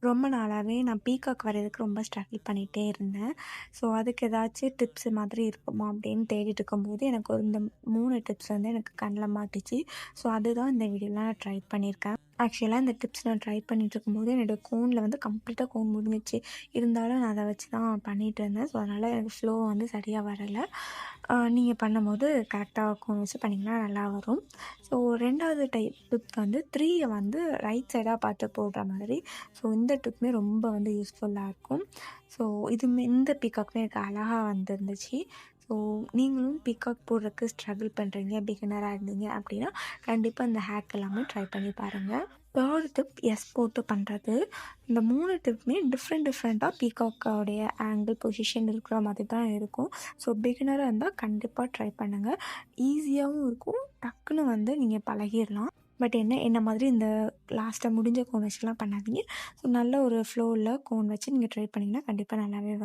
ரொம்ப நாளாவே நான் பீகாக் வரையறதுக்கு ரொம்ப ஸ்ட்ரகிள் பண்ணிகிட்டே இருந்தேன். ஸோ, அதுக்கு ஏதாச்சும் டிப்ஸ் மாதிரி இருக்குமா அப்படின்னு தேடிட்டு இருக்கும்போது, எனக்கு ஒரு இந்த 3 டிப்ஸ் வந்து எனக்கு கண்ல மாட்டுச்சு. ஸோ, அதுதான் இந்த வீடியோல நான் ட்ரை பண்ணியிருக்கேன். ஆக்சுவலா இந்த டிப்ஸ் நான் ட்ரை பண்ணிட்டு இருக்கும்போது, என்னோட கோன்ல வந்து கம்ப்ளீட்டா கோன் முடிஞ்சிருச்சு. இருந்தாலும் நான் அத வச்சு தான் பண்ணிட்டு இருந்தேன். ஸோ, அதனால எனக்கு ஃப்ளோ வந்து சரியா வரல. நீங்க பண்ணும்போது கரெக்ட்டா கோன் வச்சு பண்ணிங்கன்னா நல்லா வரும். ஸோ, 2வது டிப் வந்து 3ய வந்து ரைட் சைடா பார்த்து போடுற மாதிரி. ஸோ, இந்த டிப்புமே ரொம்ப வந்து யூஸ்ஃபுல்லா இருக்கும். ஸோ, இந்த பீகாக்குமே எனக்கு அழகா வந்துருந்துச்சு. ஸோ, நீங்களும் பீகாக் போடுறதுக்கு ஸ்ட்ரகிள் பண்ணுறீங்க, பிகினரா இருந்தீங்க அப்படின்னா, கண்டிப்பா இந்த ஹேக் எல்லாமே ட்ரை பண்ணி பாருங்க. 3 டிப் எஸ் போட்டு பண்ணுறது. இந்த 3 டிப்புமே டிஃப்ரெண்ட்டா பீகாக்கோடைய ஆங்கிள், பொசிஷன் இருக்கிற மாதிரி தான் இருக்கும். ஸோ, பிகினரா இருந்தா கண்டிப்பா ட்ரை பண்ணுங்க. ஈஸியாவும் இருக்கும். டக்குன்னு வந்து நீங்க பழகிரலாம். பட் என்ன மாதிரி இந்த லாஸ்ட்டா முடிஞ்ச கோன் வச்சுலாம் பண்ணாதீங்க. ஸோ, நல்ல ஒரு ஃப்ளோல கோன் வச்சு நீங்க ட்ரை பண்ணிங்கன்னா கண்டிப்பா நல்லாவே வரும்.